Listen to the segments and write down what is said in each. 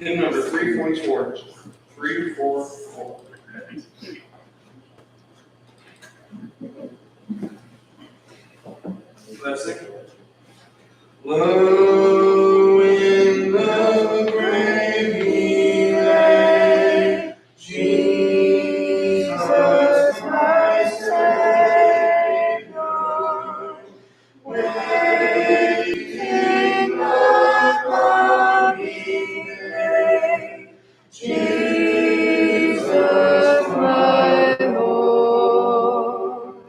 Hymn number 344. 344. Blessing. Low in the grave he lay, Jesus my Savior, waking upon he lay, Jesus my Lord.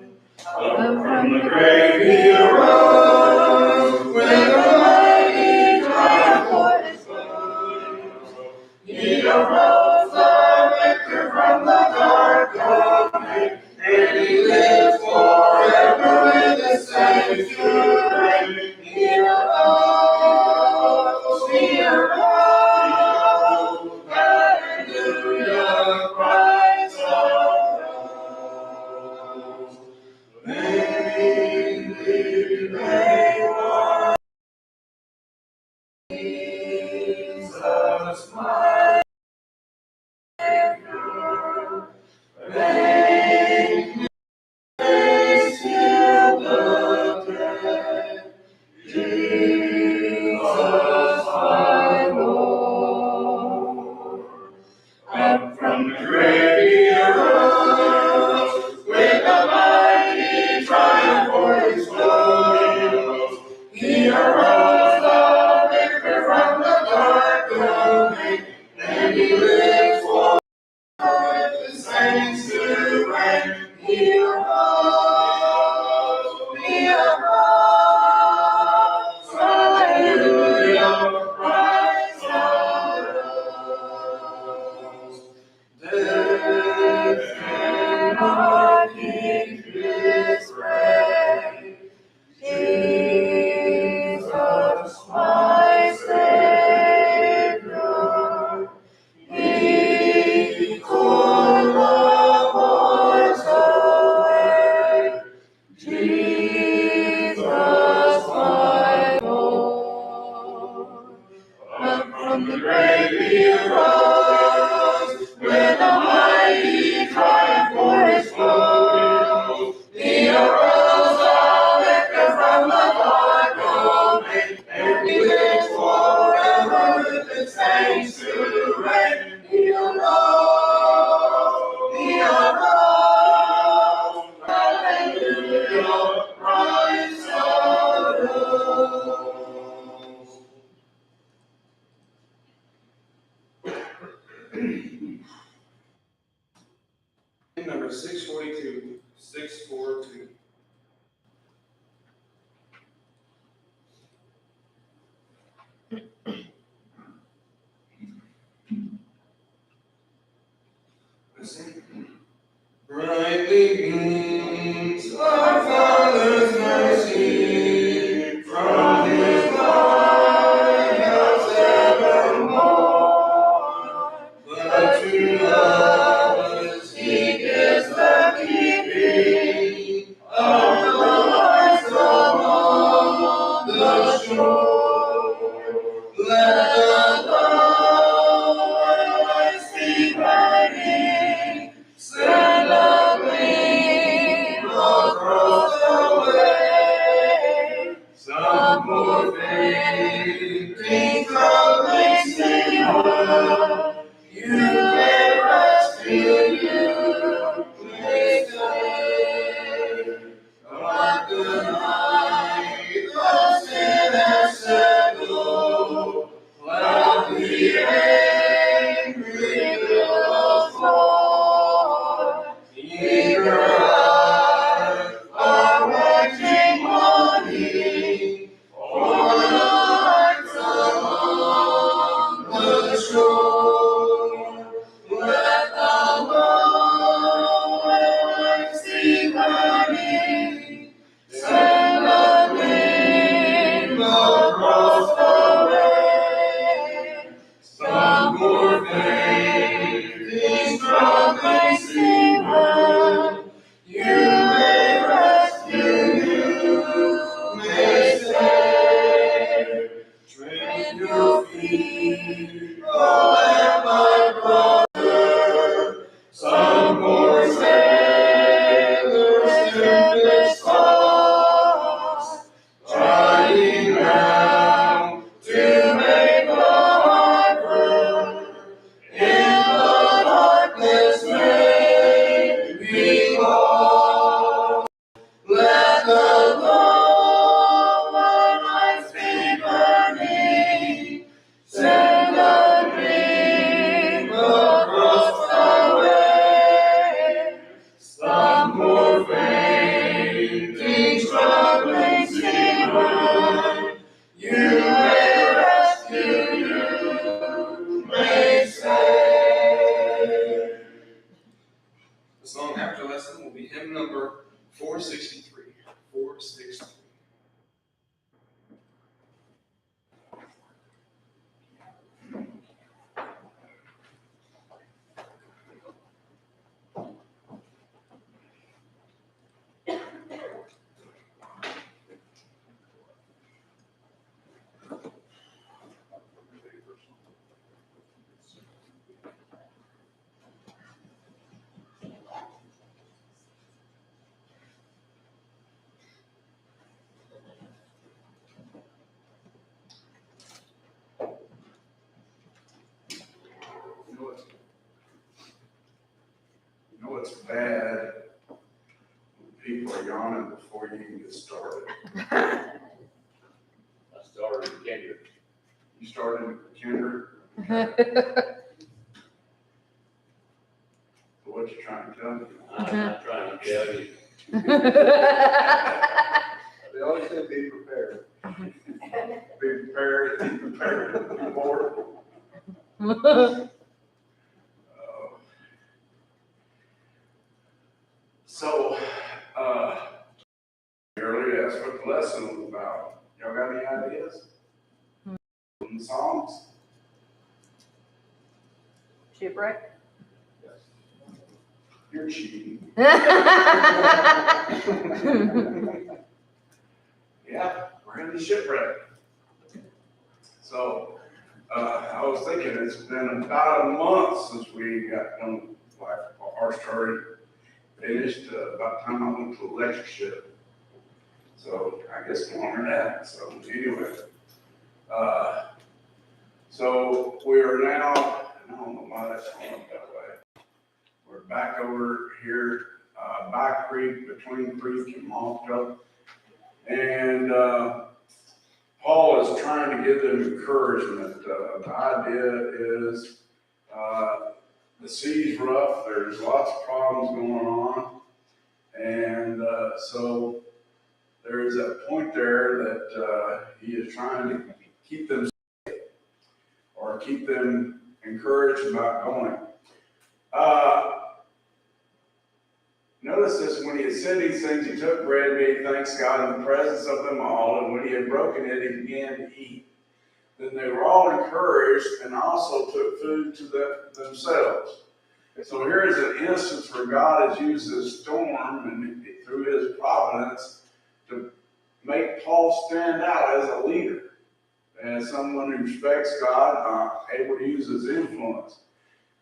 And from the grave he arose, with a mighty triumph for his foes. He arose the victor from the dark grave, and he lives forever with the saints to reign. He arose, he arose, hallelujah, Christ arose. Vainly they want Jesus, my Savior. Vainly they seal the dead. Jesus, my Lord. Up from the grave he arose, with a mighty triumph for his foes. He arose the victor from the dark domain, and he lives forever with the saints to reign. He arose, he arose, hallelujah, Christ arose. Death cannot keep his reign. Jesus, my Savior, he tore the voice away. Jesus, my Lord. Up from the grave he arose, with a mighty triumph for his foes. He arose a victor from the dark domain, and he lives forever with the saints to reign. He arose, hallelujah, Christ arose. Hymn number 642. 642. Listen. Brightly beams our Father's mercy from his lighthouse evermore. But to others he gives the keeping of the lights along the shore. Let the lights be burning, send a gleam across the way. Some poor fainting, trembling Savior, you may rescue, you may save. But good night, the sinners said, go, loudly angry billows roar. Eager eyes are watching, longing for the lights along the shore. it's bad when people are yawning before you can get started. I started in Kendrick. You started in Kendrick? So what you trying to tell me? I'm not trying to tell you. They always say be prepared. Be prepared, be prepared, be bored. So, earlier asked what the lesson was about. Y'all got any ideas? From the songs? Shipwreck. You're cheating. Yeah, we're gonna be shipwrecked. So, I was thinking it's been about a month since we got done, like, our story finished, about the time I went to a lectureship. So, I guess longer than that, so anyway. So we are now, I don't know why that's going up that way. We're back over here, by Creek, between Creek and Malta. And Paul is trying to give them encouragement. The idea is the sea's rough, there's lots of problems going on. And so there's a point there that he is trying to keep them safe or keep them encouraged about going. Notice this, when he had said these things, he took bread, gave thanks God in the presence of them all, and when he had broken it, he began to eat. Then they were all encouraged and also took food to themselves. So here is an instance where God has used this storm and through his providence to make Paul stand out as a leader, as someone who respects God, able to use his influence.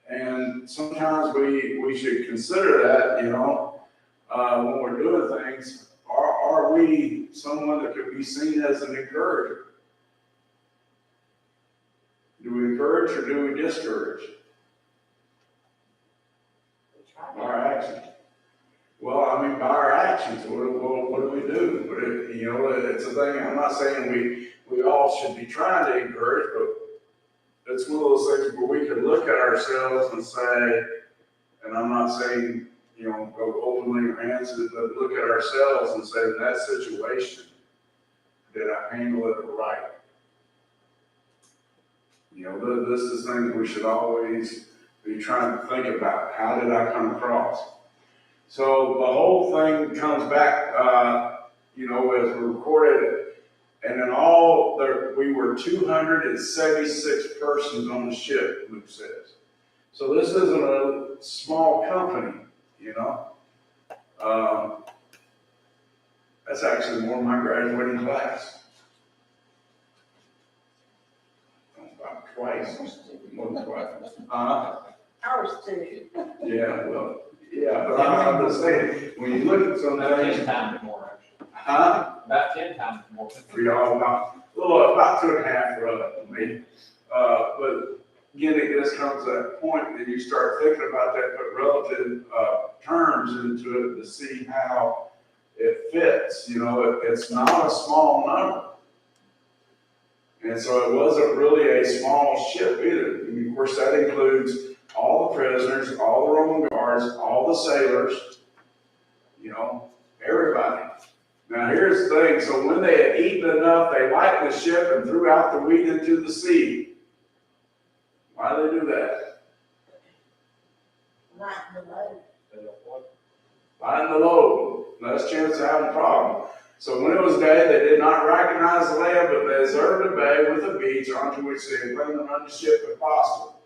And sometimes we should consider that, when we're doing things, are we someone that could be seen as an encourager? Do we encourage or do we discourage? Our actions. Well, I mean, by our actions, what do we do? It's a thing. I'm not saying we all should be trying to encourage, but it's one of those things where we can look at ourselves and say, and I'm not saying, go openly or answer it, but look at ourselves and say, in that situation, did I handle it right? This is things we should always be trying to think about. How did I come across? So the whole thing comes back, as we recorded it, and in all, we were 276 persons on the ship, Luke says. So this isn't a small company, That's actually more than my graduating class. About twice, more than twice. Ours too. Yeah, well, yeah, but I'm just saying, when you look at some About things. 10 times more, actually. About 10 times more. For y'all, about 2.5 for me. But again, it just comes to that point that you start thinking about that, put relative terms into it to see how it fits. It's not a small number. And so it wasn't really a small ship either. I mean, of course, that includes all the prisoners, all the Roman guards, all the sailors, everybody. Now here's the thing, so when they had eaten enough, they lightened the ship and threw out the wheat into the sea. Why do they do that? Lighten the load. Lighten the load. Less chance of having a problem. So when it was day, they did not recognize the land, but they observed a bay with a beach onto which they had planned to run the ship if possible.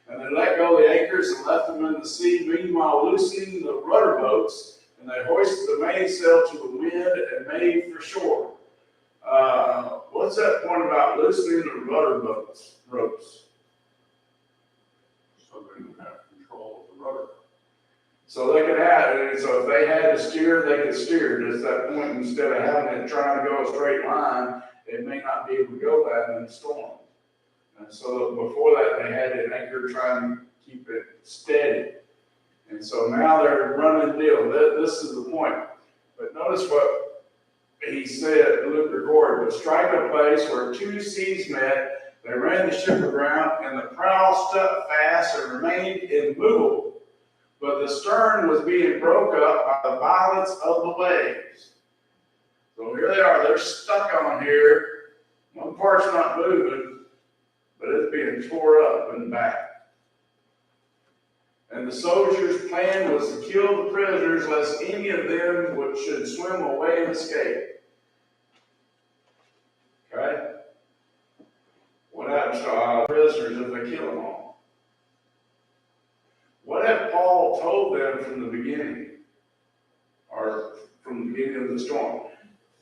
And they let go the anchors and left them in the sea, meanwhile loosening the rudder boats, and they hoisted the mainsail to the wind and made for shore. What's that point about loosening the rudder ropes? So they would have control of the rudder. So they could have, so if they had to steer, they could steer. Just that point, instead of having it trying to go a straight line, it may not be able to go that in a storm. And so before that, they had an anchor trying to keep it steady. And so now they're running the deal. This is the point. But notice what he said, Luke recorded, to strike a place where two seas met, they ran the ship aground, and the prow stuck fast and remained immovable. But the stern was being broke up by the violence of the waves. So here they are, they're stuck on here. One part's not moving, but it's being tore up in the back. And the soldiers' plan was to kill the prisoners, lest any of them should swim away and escape. Okay? What happens to our prisoners if they kill them all? What had Paul told them from the beginning, or from the beginning of the storm?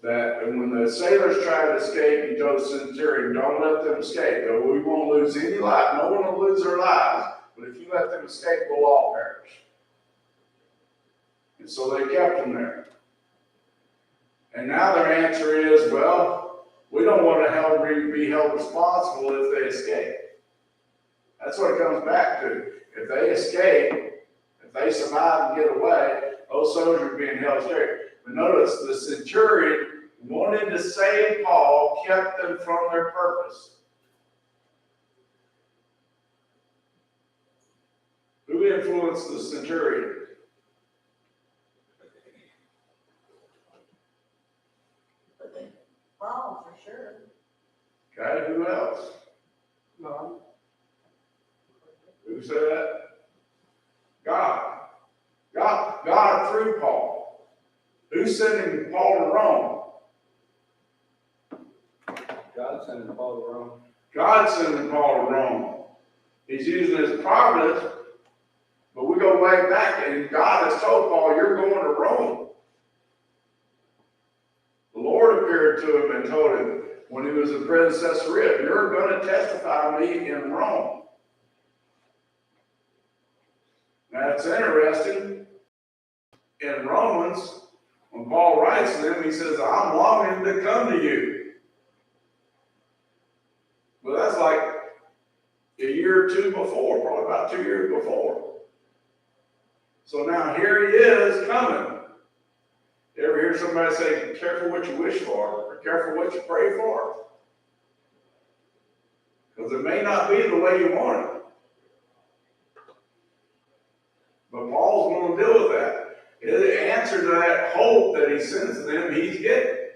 That when the sailors tried to escape, he told the centurion, don't let them escape. We won't lose any life. No one will lose their lives. But if you let them escape, we'll all perish. And so they kept them there. And now their answer is, well, we don't want to be held responsible if they escape. That's what it comes back to. If they escape, if they survive and get away, those soldiers are being held straight. But notice, the centurion wanted to save Paul, kept them from their purpose. Who influenced the centurion? Paul, for sure. Okay, who else? No. Who said that? God. God through Paul. Who's sending Paul to Rome? God sending Paul to Rome. God's sending Paul to Rome. He's using his providence, but we go way back, and God has told Paul, you're going to Rome. The Lord appeared to him and told him, when he was in prison Caesarea, you're going to testify to me in Rome. Now, it's interesting. In Romans, when Paul writes to them, he says, I'm longing to come to you. Well, that's like a year or two before, probably about 2 years before. So now here he is coming. You ever hear somebody say, be careful what you wish for, or careful what you pray for? Because it may not be the way you want it. But Paul's going to deal with that. The answer to that hope that he sends to them, he's getting.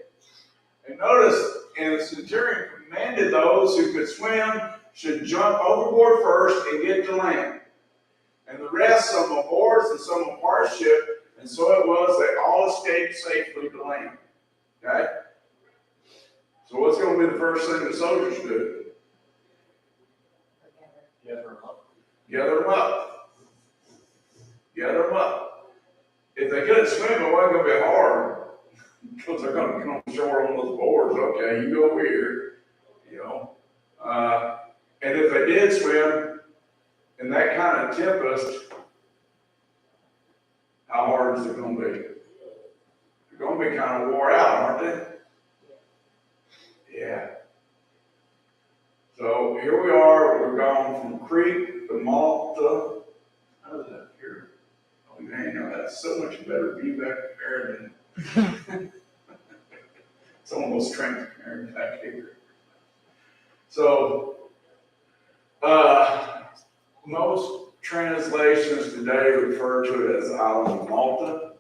And notice, and the centurion commanded those who could swim should jump overboard first and get to land. And the rest, some on boards and some on part ship, and so it was they all escaped safely to land. Okay? So what's going to be the first thing the soldiers do? Gather them up. Gather them up. Gather them up. If they couldn't swim, it wasn't going to be hard. Because they're going to come ashore on those boards. Okay, you go over here. You know. And if they did swim in that kind of tempest, how hard is it going to be? They're going to be kind of wore out, aren't they? Yeah. So here we are. We're gone from Crete to Malta. How is that here? Oh, man, you know, that's so much better view back there than it's almost transparent back here. So, most translations today refer to it as the island of Malta.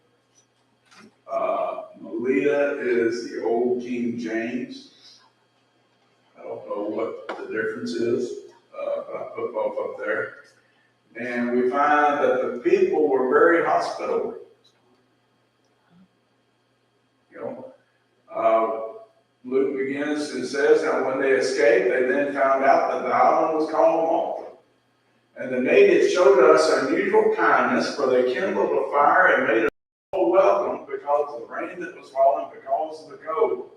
Melita is the old King James. I don't know what the difference is, but I put both up there. And we find that the people were very hospitable. You know, Luke begins and says, now when they escaped, they then found out that the island was called Malta. And the natives showed us unusual kindness, for they kindled a fire and made us all welcome because of the rain that was falling because of the cold.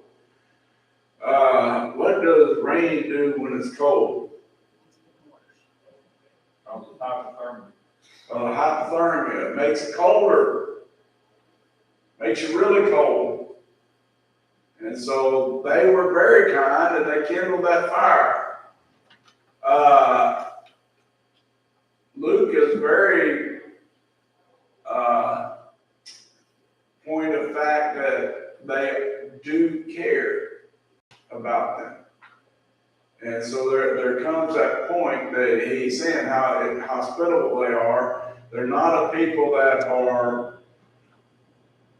What does rain do when it's cold? Hypothermia. Hypothermia. It makes it colder. Makes you really cold. And so they were very kind and they kindled that fire. Luke is very there comes that point that he's saying how hospitable they are. They're not a people that are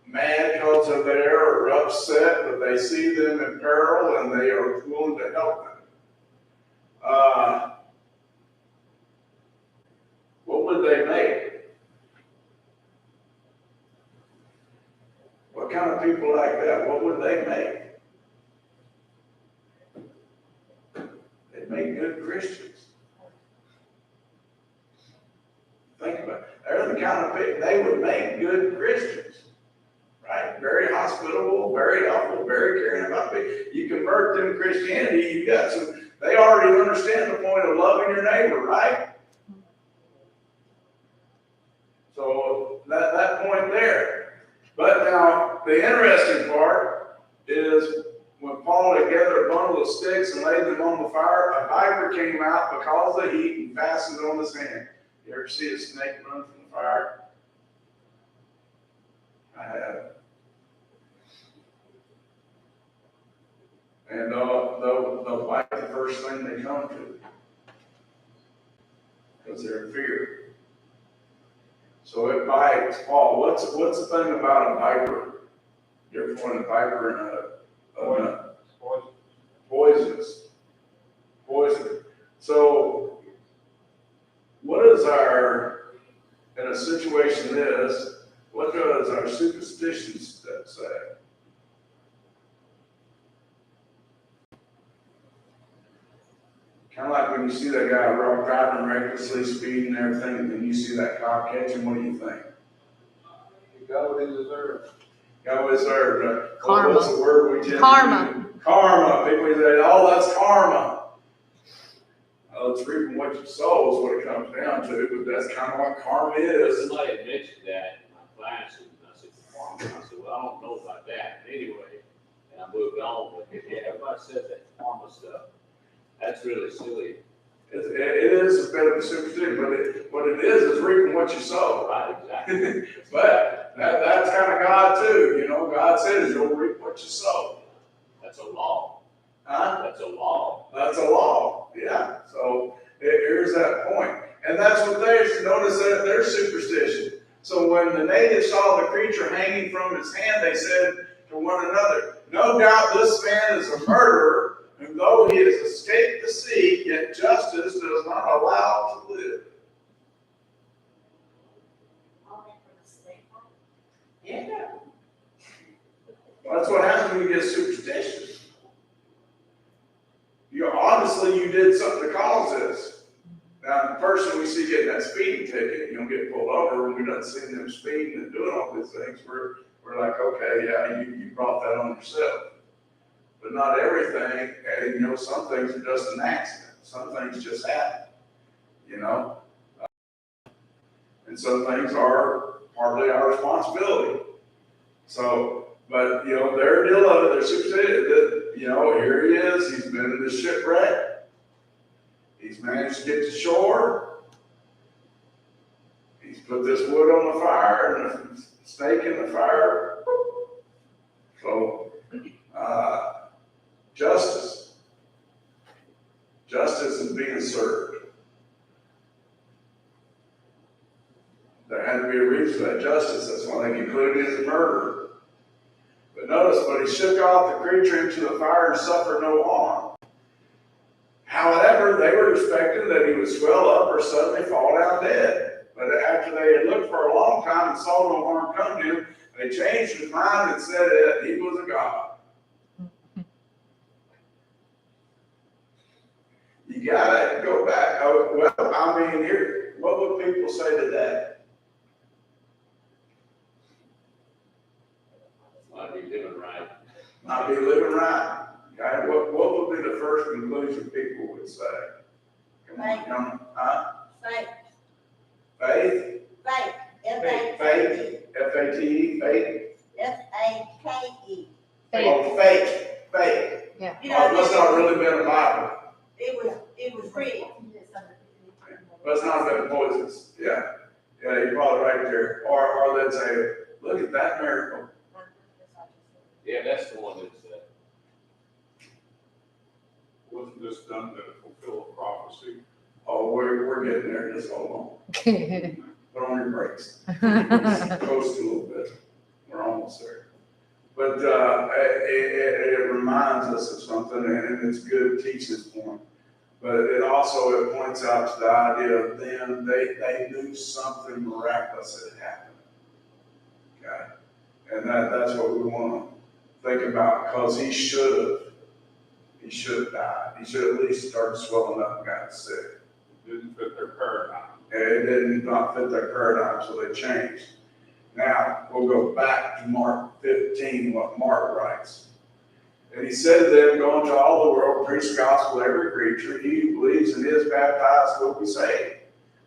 mad because they're there or upset, but they see them in peril and they are willing to help them. What would they make? What kind of people like that, what would they make? They'd make good Christians. Think about it. They're the kind of people, they would make good Christians. Right? Very hospitable, very helpful, very caring about people. You convert them to Christianity, you got some, they already understand the point of loving your neighbor, right? So that point there. But now, the interesting part is when Paul had gathered a bundle of sticks and laid them on the fire, a viper came out because of the heat and fastened on his hand. You ever see a snake run from the fire? I have. And they'll bite the first thing they come to because they're in fear. So it bites. Paul, what's the thing about a viper? You ever find a viper in a poisonous? Poison. So what is in a situation this, what does our superstitions say? Kind of like when you see that guy driving recklessly, speeding and everything, and then you see that cop catch him, what do you think? He got what he deserved. Got what he deserved, right? Karma. What's the word we tend to Karma. use? Karma. People say, oh, that's karma. It's reaping what you sow is what it comes down to, but that's kind of what karma is. Somebody had mentioned that in my class, and I said, I said, well, I don't know about that anyway, and I moved on, but yeah, everybody says that karma stuff. That's really silly. It is a bit of a superstition, but what it is reaping what you sow. Right, exactly. But that's kind of God too, you know. God says you'll reap what you sow. That's a law. Huh? That's a law. That's a law, yeah. So here's that point. And that's what notice that their superstition. So when the natives saw the creature hanging from his hand, they said to one another, no doubt this man is a murderer, and though he has escaped the sea, yet justice does not allow to live. Yeah. Well, that's what happens when you get superstitious. Obviously you did something to cause this. Now, the person we see getting that speeding ticket, get pulled over, when we don't see them speeding and doing all these things, we're like, okay, yeah, you brought that on yourself. But not everything, and some things are just an accident. Some things just happen, and some things are partly our responsibility. So, but their deal of it, they're superstitious. Here he is. He's been in this shipwreck. He's managed to get to shore. He's put this wood on the fire and a snake in the fire. So, justice. Justice is being served. There had to be a reason for that justice. That's why they concluded he was a murderer. But notice, but he shook off the creature into the fire and suffered no harm. However, they were expecting that he would swell up or suddenly fall down dead. But after they had looked for a long time and saw no harm come to him, they changed his mind and said that he was a god. You gotta go back. Oh, well, here, what would people say today? Might be living right. Not be living right. Okay, what would be the first conclusion people would say? Come on, come on. Huh? Faith. Faith? Faith. Faith. F-A-K-E. F-A-T-E, faith? F-A-K-E. Oh, faith. Faith. Yeah. Oh, it must not really been a Bible. It was real. Must not have been poisonous. Yeah. Yeah, you're probably right there. Or they'd say, look at that miracle. Yeah, that's the one that's, Wasn't this done to fulfill a prophecy? brakes, hold on. Put on your brakes. Coast a little bit. We're almost there. But it reminds us of something, and it's good to teach this point. But it points out to the idea of them, they knew something miraculous had happened. Okay? And that's what we want to think about, because he should have died. He should have at least started swelling up and gotten sick. Didn't fit their paradigm. And it did not fit their paradigm, so they changed. Now, we'll go back to Mark 15, what Mark writes. And he said to them, go into all the world, preach the gospel to every creature. He who believes and is baptized will be saved,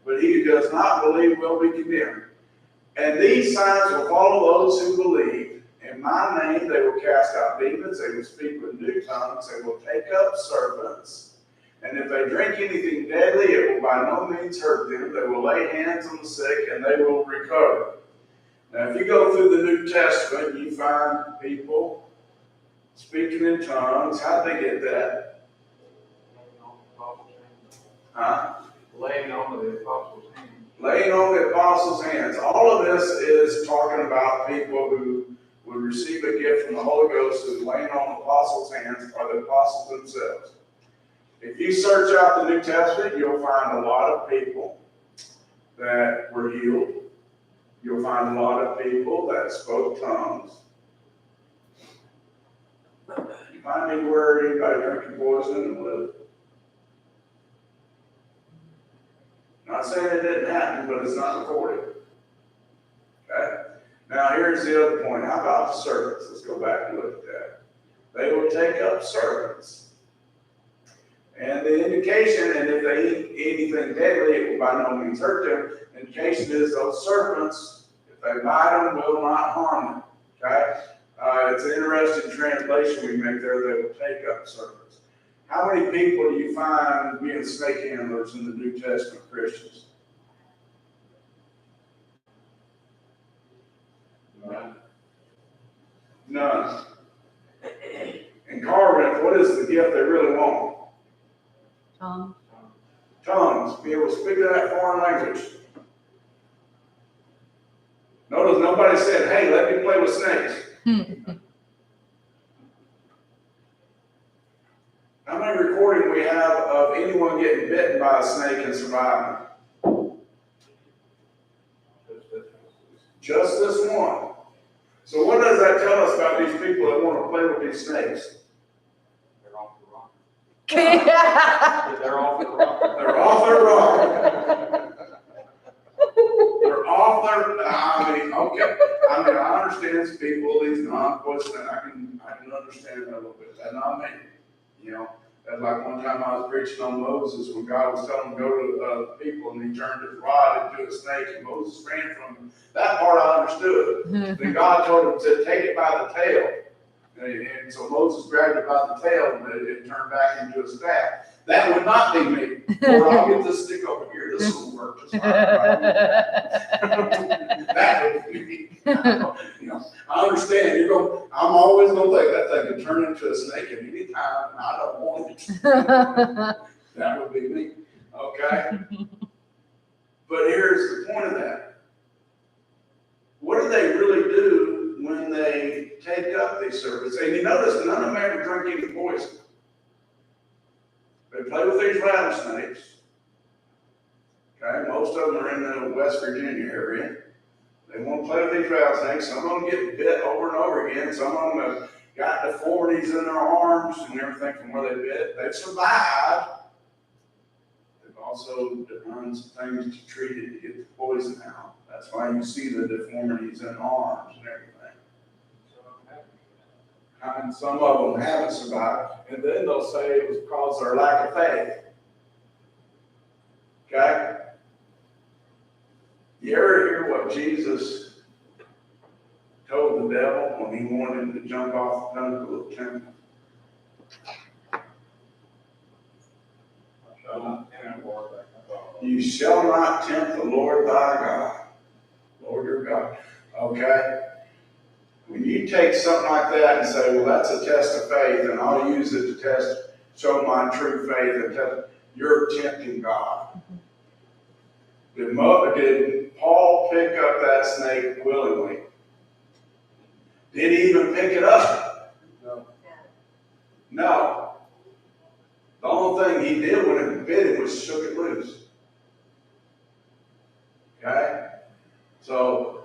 but he who does not believe will be condemned. And these signs will follow those who believe. In my name they will cast out demons, they will speak with new tongues, they will take up serpents. And if they drink anything deadly, it will by no means hurt them. They will lay hands on the sick and they will recover. Now, if you go through the New Testament, you find people speaking in tongues. How'd they get that? Huh? Laying on the apostles' hands. Laying on the apostles' hands. All of this is talking about people who would receive a gift from the Holy Ghost who's laying on the apostles' hands are the apostles themselves. If you search out the New Testament, you'll find a lot of people that were healed. You'll find a lot of people that spoke tongues. You find anywhere anybody drinking poison and lived. Not saying it didn't happen, but it's not recorded. Okay? Now here's the other point. How about the serpents? Let's go back and look at that. They will take up serpents. And the indication, and if they eat anything deadly, it will by no means hurt them. The indication is those serpents, if they bite them, will not harm them. Okay? It's an interesting translation we make there. They will take up serpents. How many people do you find being snake handlers in the New Testament Christians? None. In car rental, what is the gift they really want? Tongues. Be able to speak that foreign language. Notice nobody said, hey, let me play with snakes. How many recordings we have of anyone getting bitten by a snake and surviving? Just this one. So what does that tell us about these people that want to play with these snakes? They're off the rock. Yeah. They're off the rock. They're off their rock. They're off their, okay. I understand some people, these non-poisonous, I can understand that a little bit. That's not me. You know, that's like one time I was preaching on Moses when God was telling him to go to people and he turned his rod into a snake and Moses ran from him. That part I understood. Then God told him to take it by the tail. And so Moses grabbed it by the tail and it turned back into a staff. That would not be me. Or I'll get this stick over here. This will work just fine. That would be me. You know, I understand. I'm always going to think that thing can turn into a snake at any time, and I don't want it. That would be me. Okay? But here's the point of that. What do they really do when they take up these serpents? And you notice none of them ever drink any poison. They play with these rattlesnakes. Okay, most of them are in the West Virginia area. They want to play with these rattlesnakes. Some of them get bit over and over again. Some of them have got deformities in their arms and everything from where they bit. They've survived. They've also done some things to treat it to get the poison out. That's why you see the deformities in arms and everything. And some of them haven't survived, and then they'll say it was because of their lack of faith. Okay? You ever hear what Jesus told the devil when he wanted him to jump off the pinnacle of the temple? You shall not tempt the Lord thy God. Lord your God. Okay? When you take something like that and say, well, that's a test of faith, and I'll use it to show my true faith, and you're tempting God. Did Paul pick up that snake willingly? Did he even pick it up? No. No. The only thing he did when it bit him was shook it loose. Okay? So,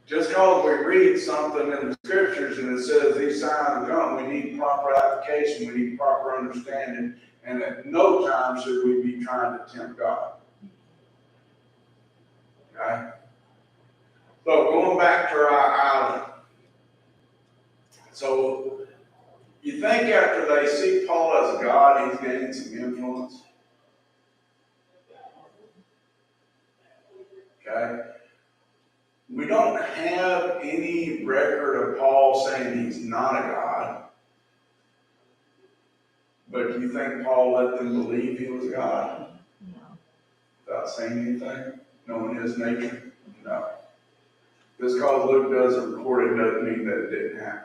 just because we read something in the scriptures and it says these signs come, we need proper application, we need proper understanding, and at no time should we be trying to tempt God. Okay? So, going back to our island. So, you think after they see Paul as a God, he's gaining some influence? Okay? We don't have any record of Paul saying he's not a God. But do you think Paul let them believe he was God? No. Without saying anything? Knowing his nature? No. Just because Luke doesn't record it doesn't mean that it didn't happen.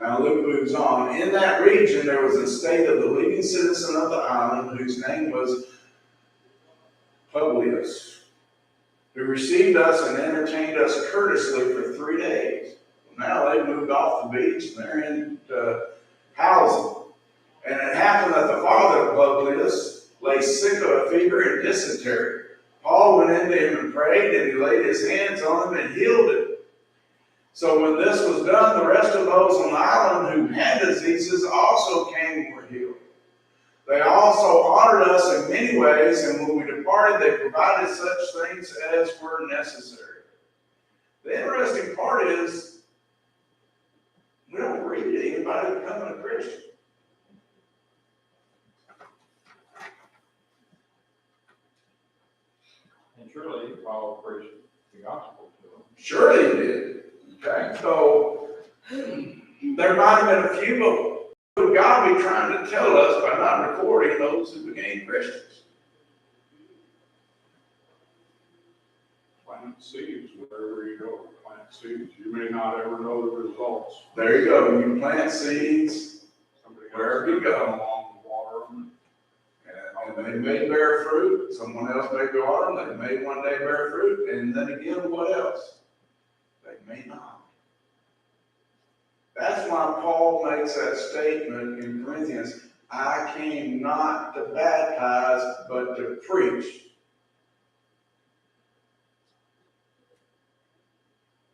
Now Luke moves on. In that region there was a state of the leading citizen of the island whose name was Publius, who received us and entertained us courteously for 3 days. Now they moved off the beach and they're in housing. And it happened that the father of Publius lay sick of a fever and dysentery. Paul went into him and prayed, and he laid his hands on him and healed him. So when this was done, the rest of those on the island who had diseases also came and were healed. They also honored us in many ways, and when we departed, they provided such things as were necessary. The interesting part is, we don't read anybody becoming a Christian. And surely Paul preached the gospel to them. Surely he did. Okay, so there might have been a few, but God be trying to tell us by not recording those who became Christians. Plant seeds wherever you go. Plant seeds. You may not ever know the results. There you go. You plant seeds wherever you go. Along the water. And they may bear fruit. Someone else may go on. They may one day bear fruit. And then again, what else? They may not. That's why Paul makes that statement in Corinthians, I came not to baptize, but to preach.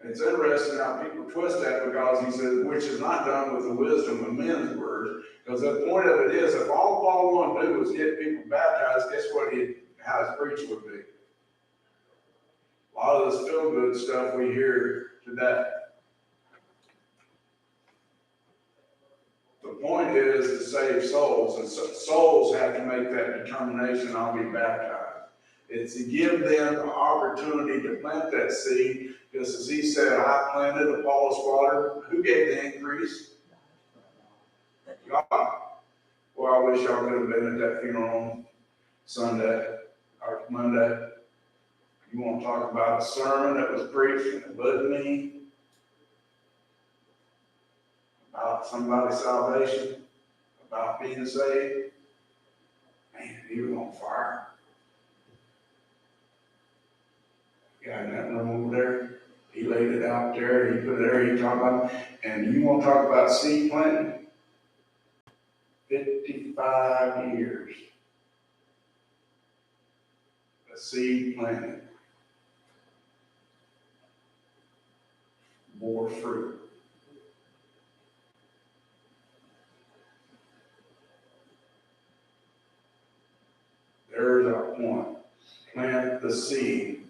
It's interesting how people twist that because he says, which is not done with the wisdom of men's words. Because the point of it is, if all Paul wanted to do was get people baptized, guess what how his preaching would be? A lot of this feel-good stuff we hear today. The point is to save souls, and so souls have to make that determination, I'll be baptized. It's to give them the opportunity to plant that seed, just as he said, I planted, Apollos watered. Who gave the increase? God. Well, I wish y'all could have been at that funeral on Sunday or Monday. You want to talk about a sermon that was preached in a litany about somebody's salvation, about being saved? Man, he was on fire. Guy in that room over there, he laid it out there, he put it there, he talked about, and you want to talk about seed planting? 55 years. A seed planted bore fruit. There's our point. Plant the seed.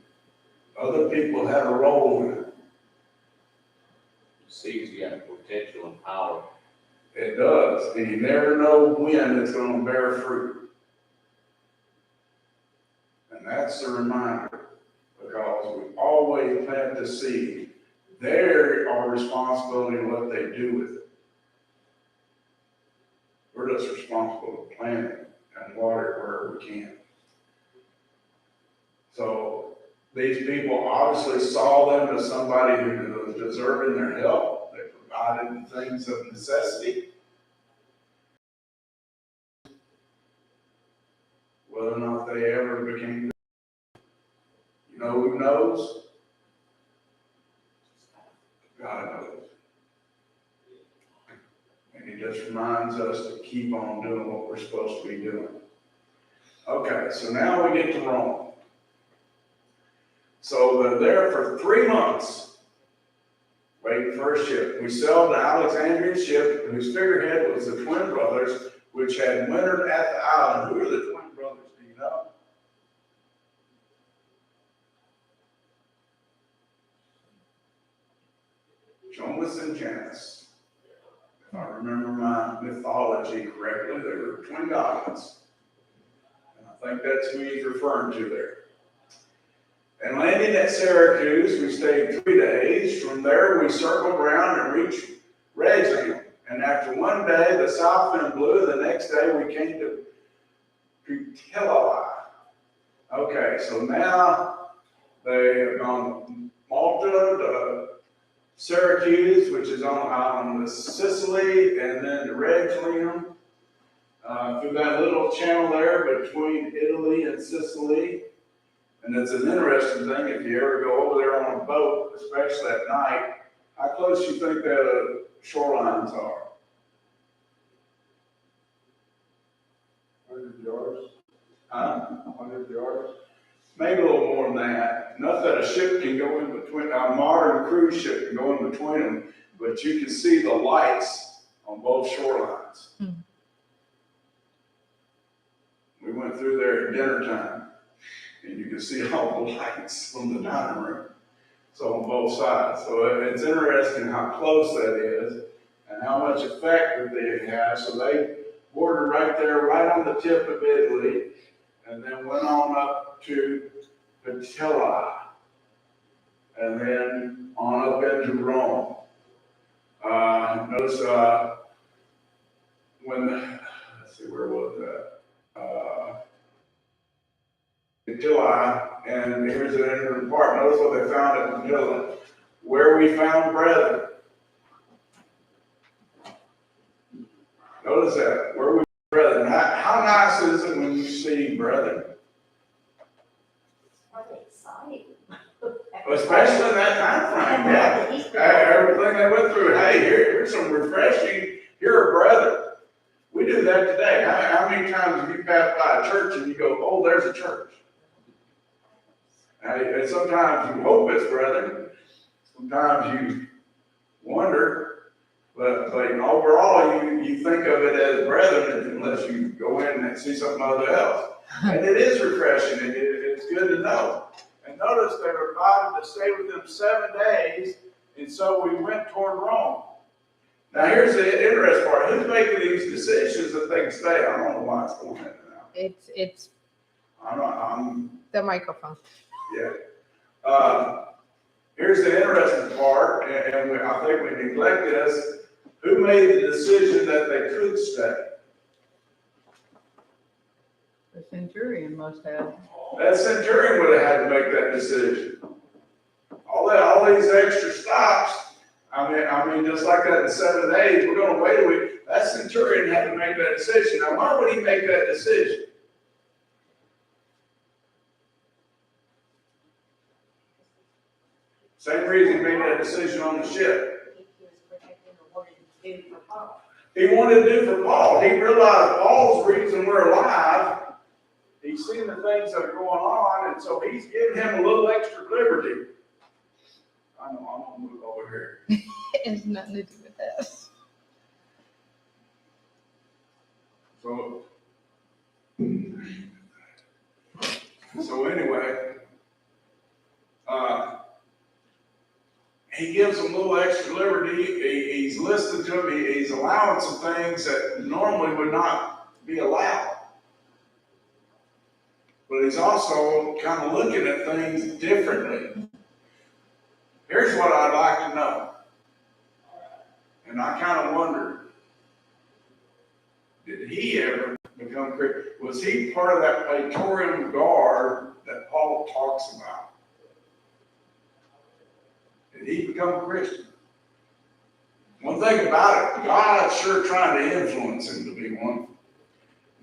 Other people had a role in it. The seed's got potential and power. It does. And you never know when it's going to bear fruit. And that's the reminder. Because we always plant the seed. They're our responsibility in what they do with it. We're just responsible to plant it and water it wherever we can. So these people obviously saw them as somebody who was deserving their help. They provided things of necessity. Whether or not they ever became, who knows? God knows. And he just reminds us to keep on doing what we're supposed to be doing. Okay, so now we get to Rome. So they're there for 3 months, waiting for a ship. We sailed the Alexandrian ship, whose figurehead was the twin brothers, which had wintered at the island. Who are the twin brothers? Do you know? Jonas and Janus. If I remember my mythology correctly, they were twin gods. And I think that's who he's referring to there. And landing at Syracuse, we stayed 3 days. From there, we circled around and reached Rhegium. And after 1 day, the south wind blew. The next day, we came to Puteoli. Okay, so now they have gone Malta to Syracuse, which is on the island of Sicily, and then to Rhegium, through that little channel there between Italy and Sicily. And it's an interesting thing, if you ever go over there on a boat, especially at night, how close you think the shorelines are? 100 yards? Huh? 100 yards? Maybe a little more than that. Enough that a ship can go in between, a modern cruise ship can go in between them, but you can see the lights on both shorelines. We went through there at dinner time, and you can see all the lights from the dining room. So on both sides. So it's interesting how close that is and how much effect that they have. So they bordered right there, right on the tip of Italy, and then went on up to Puteoli, and then on up into Rome. Notice let's see, where was that? Puteoli, and here's an interesting part. Notice what they found at Puteoli, where we found brethren. Notice that, where we found brethren. How nice is it when you see brethren? What exciting. Especially in that time frame, yeah. Everything they went through, hey, here's some refreshing, here are brethren. We do that today. How many times have you passed by a church and you go, oh, there's a church? And sometimes you hope it's brethren. Sometimes you wonder, but overall you think of it as brethren unless you go in and see something other else. And it is refreshing, and it's good to know. And notice they were invited to stay with them 7 days, and so we went toward Rome. Now here's the interesting part. Who's making these decisions that they can stay? I don't know why it's going in and out. It's I'm the microphone. yeah. Here's the interesting part, and I think we neglect this. Who made the decision that they could stay? The centurion must have. That centurion would have had to make that decision. All these extra stops. I mean, just like that in 7 days, we're going to wait a week. That centurion had to make that decision. Now, why would he make that decision? Same reason he made that decision on the ship. He was protecting or wanted to do for Paul. He wanted to do for Paul. He realized Paul's reason we're alive. He's seen the things that are going on, and so he's giving him a little extra liberty. I know, I'm going to move over here. It has nothing to do with that. So anyway, he gives them a little extra liberty. He's listening to them. He's allowing some things that normally would not be allowed. But he's also kind of looking at things differently. Here's what I'd like to know. And I kind of wonder, did he ever become Christian? Was he part of that Praetorian Guard that Paul talks about? Did he become a Christian? One thing about it, God's sure trying to influence him to be one.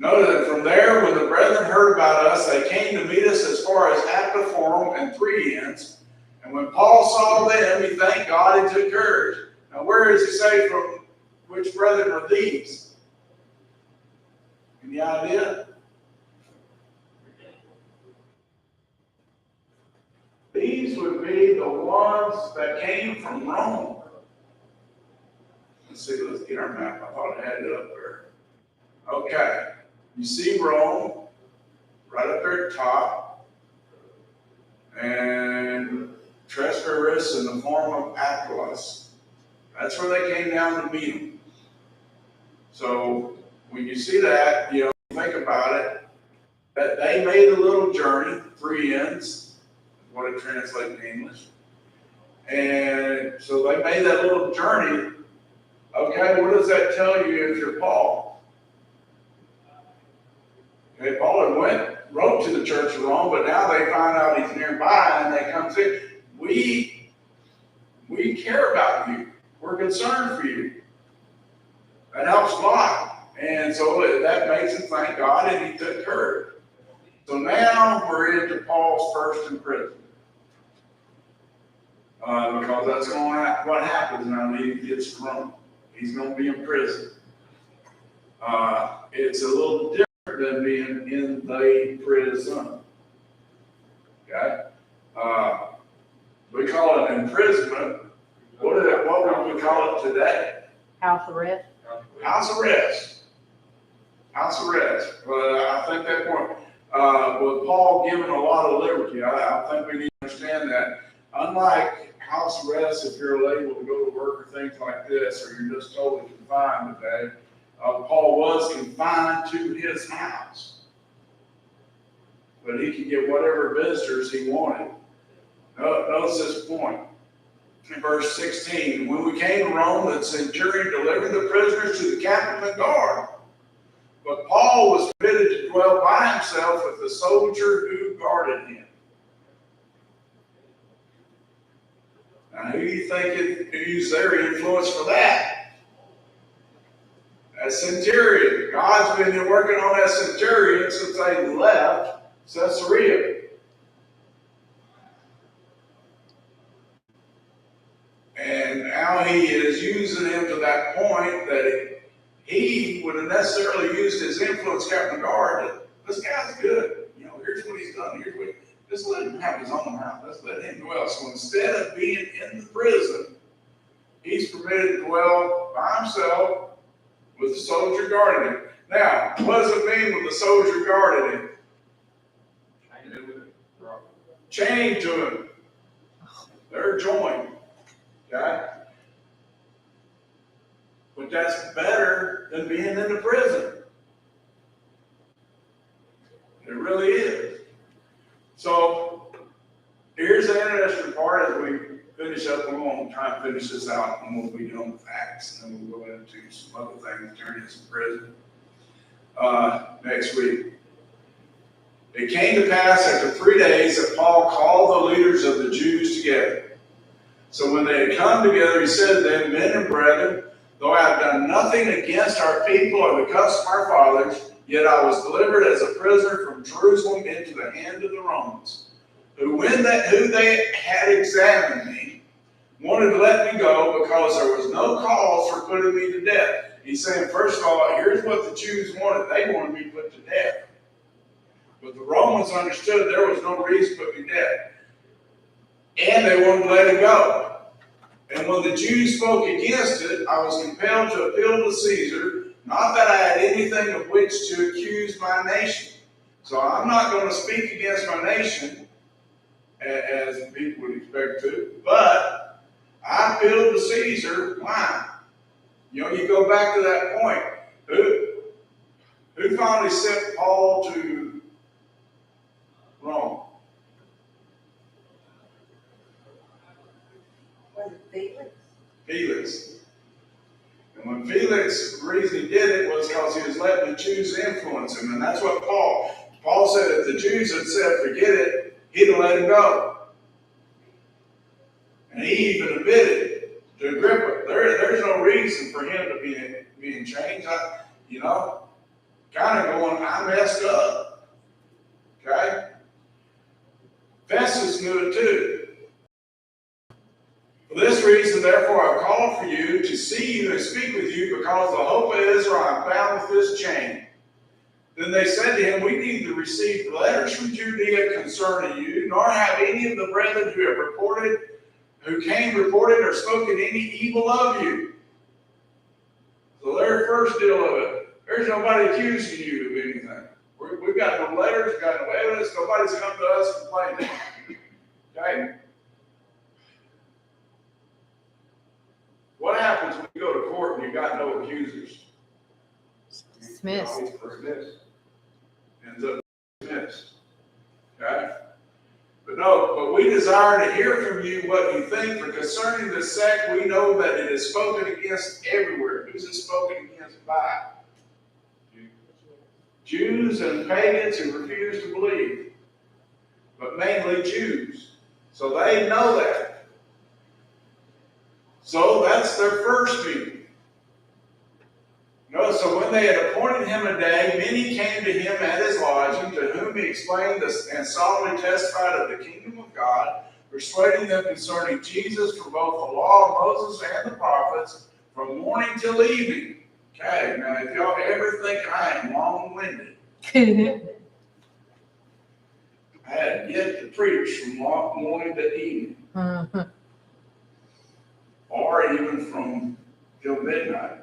Notice that from there, when the brethren heard about us, they came to meet us as far as Apophorum and Three Inns. And when Paul saw them, he thanked God and took courage. Now, where does he say from which brethren are these? Any idea? These would be the ones that came from Rome. Let's see, let's get our map. I thought I had it up there. Okay. You see Rome right up there at the top. And Tresparis in the form of Apollos. That's where they came down to meet him. So when you see that, think about it, that they made a little journey, 3 Inns, what it translates in English. And so they made that little journey. Okay, what does that tell you if you're Paul? Okay, Paul had wrote to the church of Rome, but now they find out he's nearby and they come say, we care about you. We're concerned for you. That helps a lot. And so that makes him thank God, and he took courage. So now we're into Paul's first imprisonment. Because that's what happens now he gets to Rome. He's going to be in prison. It's a little different than being in the prison. Okay? We call it imprisonment. What would we call it today? House arrest. House arrest. House arrest. I think that point, with Paul giving a lot of liberty, I think we need to understand that. Unlike house arrest, if you're able to go to work or things like this, or you're just totally confined today, Paul was confined to his house. But he could get whatever visitors he wanted. Notice this point. In verse 16, when we came to Rome, the centurion delivered the prisoners to the captain of the guard. But Paul was permitted to dwell by himself with the soldier who guarded him. Now, who do you think used their influence for that? That centurion. God's been working on that centurion since they left Caesarea. And now he is using him to that point that he would have necessarily used his influence, Captain Guard, that this guy's good. Here's what he's done. Just let him have his own house. Let's let him dwell. So instead of being in the prison, he's permitted to dwell by himself with the soldier guarding him. Now, what does it mean with the soldier guarding him? Chained to him. They're joined. Okay? But that's better than being in the prison. It really is. So, here's the interesting part as we finish up. We're going to try and finish this out, and we'll be done with Acts, and then we'll go into some other things during his prison next week. It came to pass after 3 days that Paul called the leaders of the Jews together. So when they had come together, he said to them, men and brethren, though I have done nothing against our people or the custom of our fathers, yet I was delivered as a prisoner from Jerusalem into the hand of the Romans, who they had examined me, wanted to let me go because there was no cause for putting me to death. He's saying, first of all, here's what the Jews wanted. They wanted me put to death. But the Romans understood there was no reason to put me to death. And they wanted to let it go. And when the Jews spoke against it, I was compelled to appeal to Caesar, not that I had anything of which to accuse my nation. So I'm not going to speak against my nation, as people would expect to, but I appealed to Caesar. Why? You go back to that point. Who finally sent Paul to Rome? Was it Felix? Felix. And when Felix, the reason he did it was because he was letting the Jews influence him. And that's what Paul said, if the Jews had said, forget it, he'd have let him go. And he even admitted to Agrippa, there's no reason for him to be in chains. kind of going, I messed up. Okay? Festus knew it too. For this reason, therefore, I've called for you to see you and speak with you, because the hope of Israel I'm bound with this chain. Then they said to him, we neither received letters from Judea concerning you, nor have any of the brethren who came reported or spoken any evil of you. So their first deal of it, there's nobody accusing you of anything. We've got no letters, we've got no evidence, nobody's come to us complaining. Okay? What happens when you go to court and you got no accusers? Dismissed. Ends up dismissed. Okay? But we desire to hear from you what you think, for concerning the sect, we know that it is spoken against everywhere. Who's it spoken against by? Jews and pagans who refuse to believe, but mainly Jews. So they know that. So that's their first meeting. No, so when they had appointed him a day, many came to him at his lodging, to whom he explained this and solemnly testified of the kingdom of God, persuading them concerning Jesus from both the law of Moses and the prophets, from morning till evening. Okay, now if y'all ever think I am long-winded, I had yet to preach from morning to evening, or even from till midnight.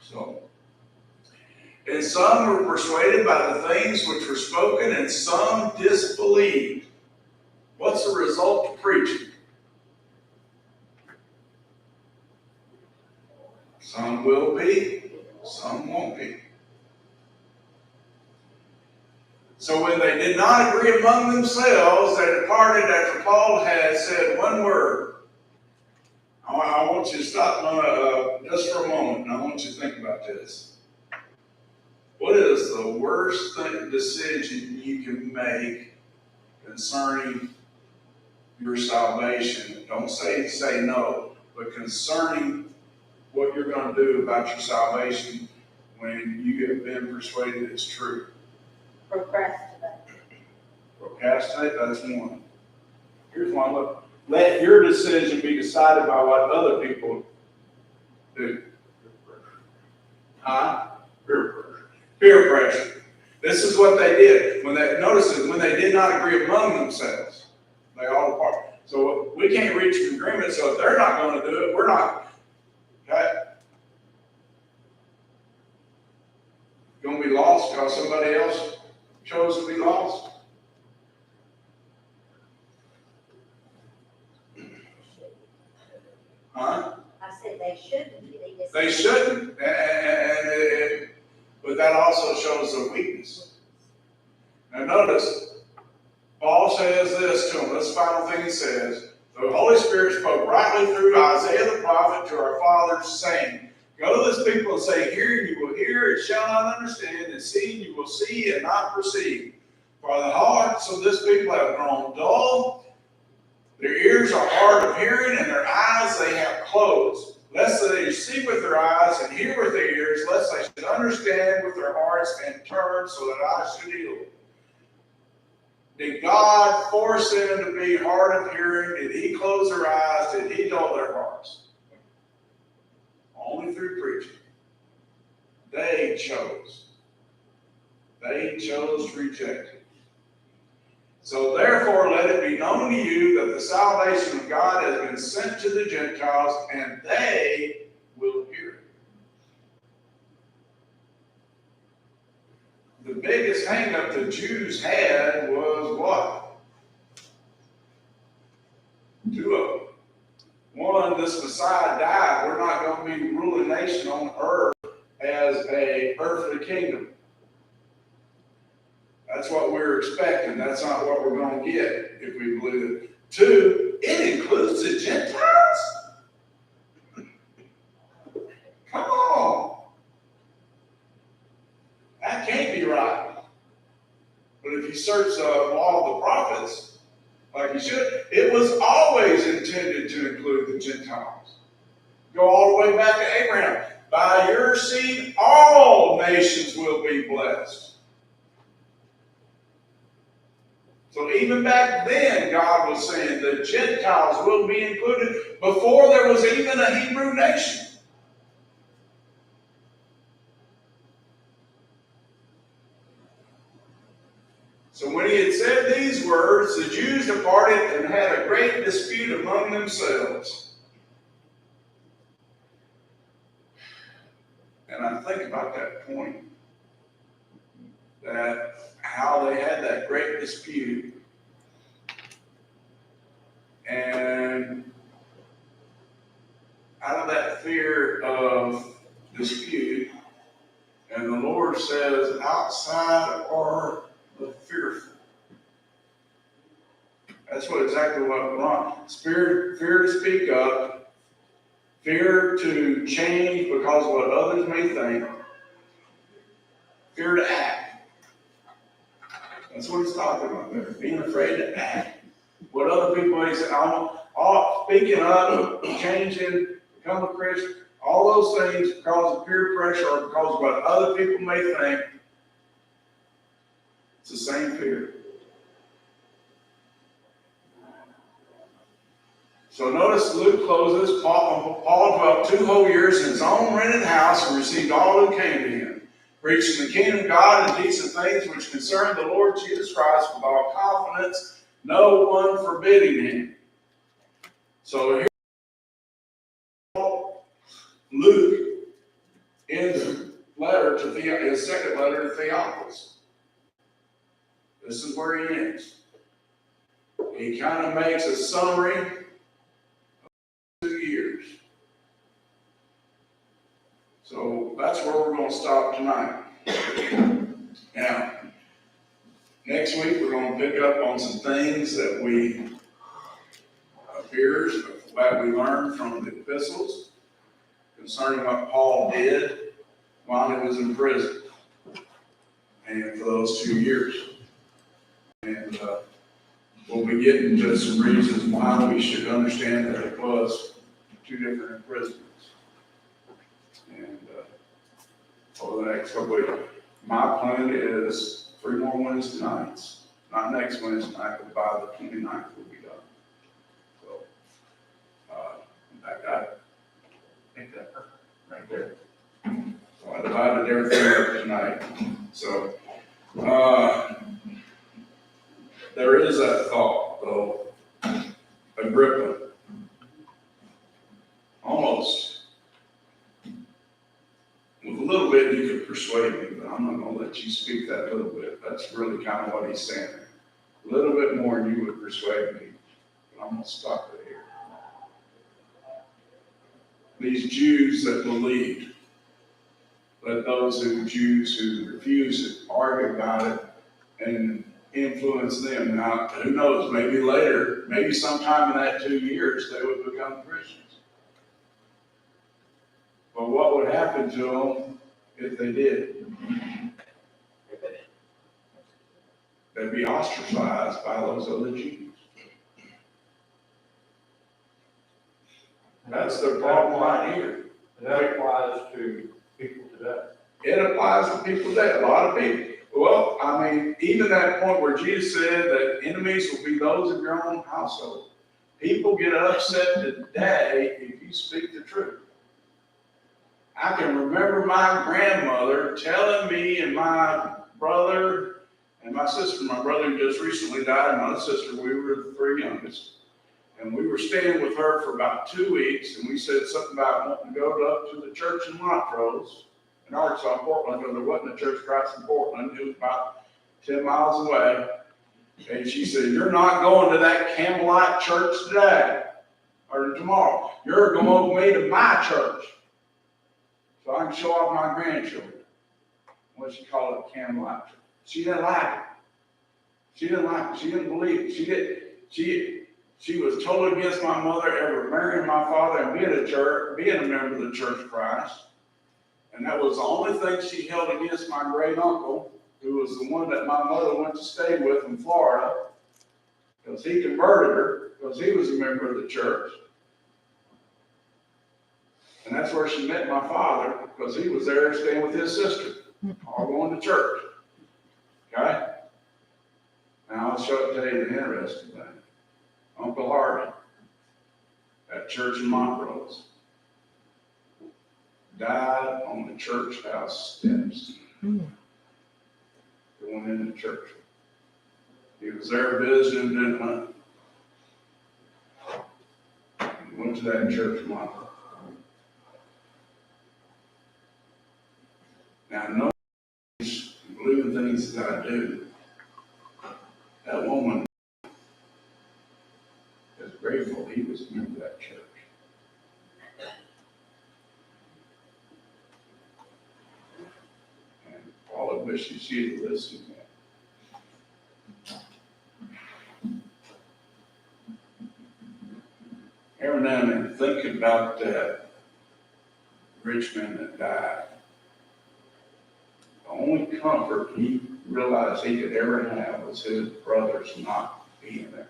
So, and some were persuaded by the things which were spoken, and some disbelieved. What's the result of preaching? Some will be, some won't be. So when they did not agree among themselves, they departed after Paul had said one word. I want you to stop just for a moment, and I want you to think about this. What is the worst decision you can make concerning your salvation? Don't say no, but concerning what you're going to do about your salvation when you have been persuaded it's true. Procrastinate. Procrastinate, that's one. Here's one. Look. Let your decision be decided by what other people do. Huh? Peer pressure. Peer pressure. This is what they did. When they did not agree among themselves, they all departed. So we can't reach an agreement, so if they're not going to do it, we're not. Okay? You're going to be lost because somebody else chose to be lost. Huh? I said they shouldn't be. They shouldn't, but that also shows their weakness. Now notice, Paul says this to them. This final thing he says. The Holy Spirit spoke rightly through Isaiah the prophet to our fathers, saying, go to this people and say, hear and you will hear, and shall not understand, and see and you will see and not perceive. For the hearts of this people have grown dull. Their ears are hard of hearing, and their eyes they have closed, lest they see with their eyes and hear with their ears, lest they should understand with their hearts and turn so that I should heal. Did God force them to be hard of hearing? Did he close their eyes? Did he dull their hearts? Only through preaching. They chose. They chose to reject it. So therefore, let it be known to you that the salvation of God has been sent to the Gentiles, and they will hear it. The biggest hang-up the Jews had was what? Two of them. One, this Messiah died. We're not going to be the ruling nation on earth as an earthly kingdom. That's what we're expecting. That's not what we're going to get if we believe it. Two, it includes the Gentiles. Come on. That can't be right. But if you search the law of the prophets, like you should, it was always intended to include the Gentiles. Go all the way back to Abraham. By your seed, all nations will be blessed. So even back then, God was saying the Gentiles will be included before there was even a Hebrew nation. So when he had said these words, the Jews departed and had a great dispute among themselves. And I think about that point, that how they had that great dispute, and out of that fear of dispute, and the Lord says, outside are the fearful. That's exactly what went on. Fear to speak up, fear to change because of what others may think, fear to act. That's what he's talking about there, being afraid to act. What other people may say, speaking up, changing, become a Christian, all those things because of peer pressure or because of what other people may think. It's the same fear. So notice Luke closes, Paul dwelt 2 whole years in his own rented house and received all who came to him, preaching the kingdom of God and teaching things which concern the Lord Jesus Christ with all confidence, no one forbidding him. So here Luke in his letter to his second letter to Theophilus. This is where he ends. He kind of makes a summary of 2 years. So that's where we're going to stop tonight. Now, next week we're going to pick up on some things that we learned from the epistles concerning what Paul did while he was in prison and for those 2 years. And we'll be getting to some reasons why we should understand that it was 2 different imprisonments. And over the next couple of weeks, my plan is 3 more Wednesday nights. Not next Wednesday night, but by the 29th we'll be done. So, I think that right there. So I divided everything up tonight. So, there is that thought, though. Agrippa, almost, with a little bit you could persuade me, but I'm not going to let you speak that little bit. That's really kind of what he's saying there. A little bit more and you would persuade me, but I'm going to stop it here. These Jews that believed, let those Jews who refused to argue about it and influence them. Now, who knows, maybe later, maybe sometime in that 2 years, they would become Christians. But what would happen to them if they did? They'd be ostracized by those other Jews. That's the problem right here. That applies to people today. It applies to people today, a lot of people. Well, I mean, even that point where Jesus said that enemies will be those of your own household. People get upset today if you speak the truth. I can remember my grandmother telling me and my brother and my sister, my brother just recently died, and my sister, we were the 3 youngest. And we were staying with her for about 2 weeks, and we said something about wanting to go up to the church in Montrose, in Arkansas, Portland, because there wasn't a church of Christ in Portland. It was about 10 miles away. And she said, "You're not going to that Campbellite church today or tomorrow. You're going with me to my church so I can show off my grandchildren." What she called it, Campbellite church. She didn't like it. She didn't like it. She didn't believe it. She was totally against my mother ever marrying my father and being a member of the Church of Christ. And that was the only thing she held against my great uncle, who was the one that my mother went to stay with in Florida, because he converted her, because he was a member of the church. And that's where she met my father, because he was there staying with his sister, all going to church. Okay? Now I'll tell you the interesting thing. Uncle Harvey, at church in Montrose, died on the church house steps. Going into church. He was there visiting and didn't hunt. He went to that church in Montrose. Now, no believing things that I do, that woman is grateful he was in that church. And all I wish she'd listened to. Every now and then, thinking about that rich man that died, the only comfort he realized he could ever have was his brothers not being there.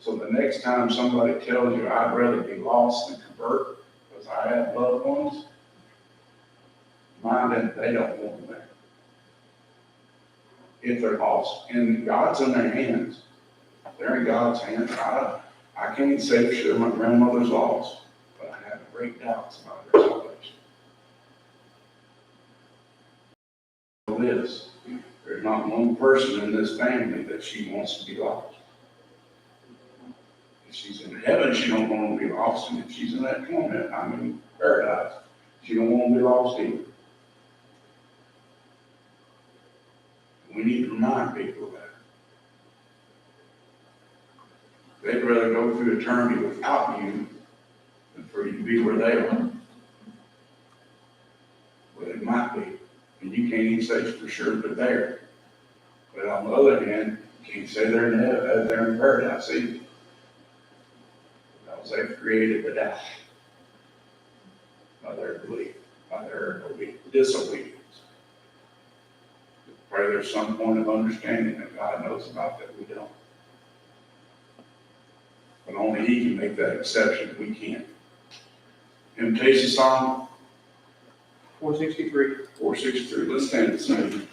So the next time somebody tells you, I'd rather be lost than convert because I have loved ones, mind that they don't want them there. If they're lost, and God's in their hands, they're in God's hands. I can't say for sure my grandmother's lost, but I have great doubts about her salvation. This, there's not one person in this family that she wants to be lost. If she's in heaven, she don't want to be lost, and if she's in that torment, paradise, she don't want to be lost either. We need to remind people of that. They'd rather go through eternity without you than for you to be where they are. Well, it might be. And you can't even say for sure they're there. But on the other hand, you can't say they're in heaven, they're in paradise either. Because they've created to die by their belief, by their disobedience. Pray there's some point of understanding that God knows about that we don't. But only He can make that exception. We can't. Invitation song? 463. 463. Let's stand and sing.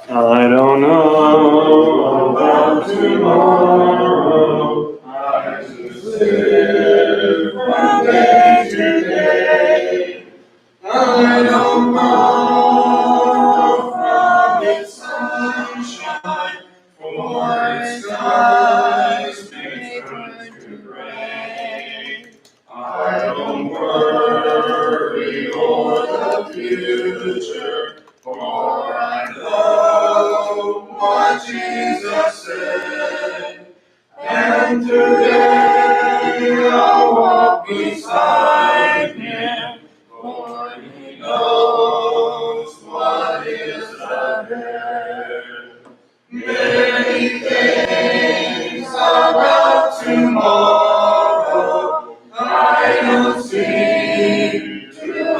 I don't know about tomorrow. I just live from day to day. I don't know from its sunshine, for its skies may turn to gray. I don't worry o'er the future, for I know what Jesus said. And today I'll walk beside Him, for He knows what is ahead. Many things about tomorrow I don't seem to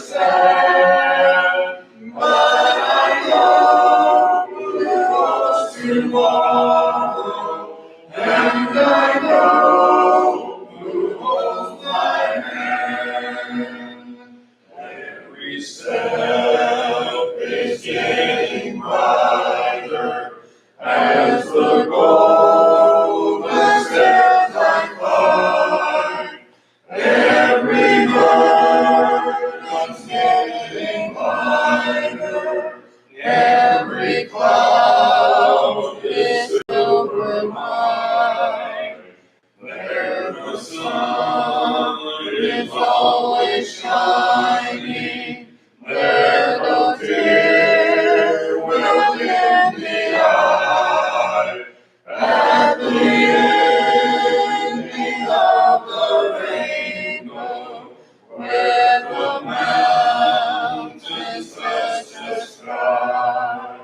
understand, but I know who holds tomorrow, and I know who holds my hand. Every step is getting brighter as the golden steps I climb. Every burden's getting lighter, every cloud is silver mine. Where the sun is always shining, where no tear will dim the eye. At the ending of the rainbow, where the mountains touch the sky,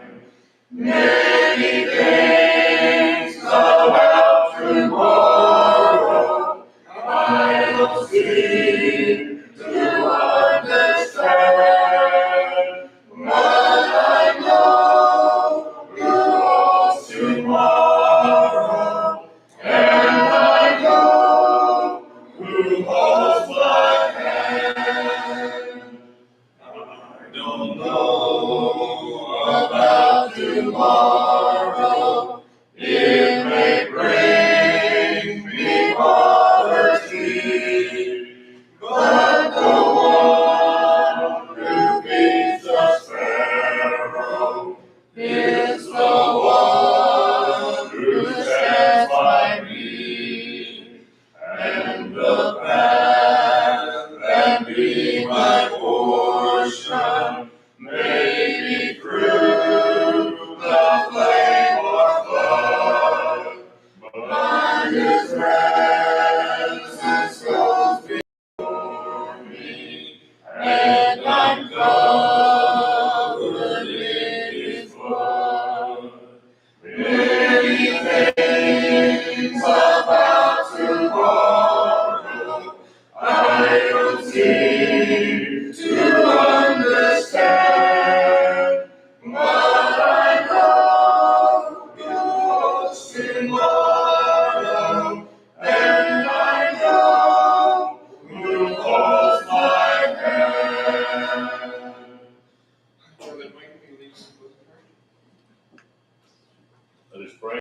tomorrow, and I know who holds my hand. Brother Wayne, can you lead us in closing prayer? Let us pray.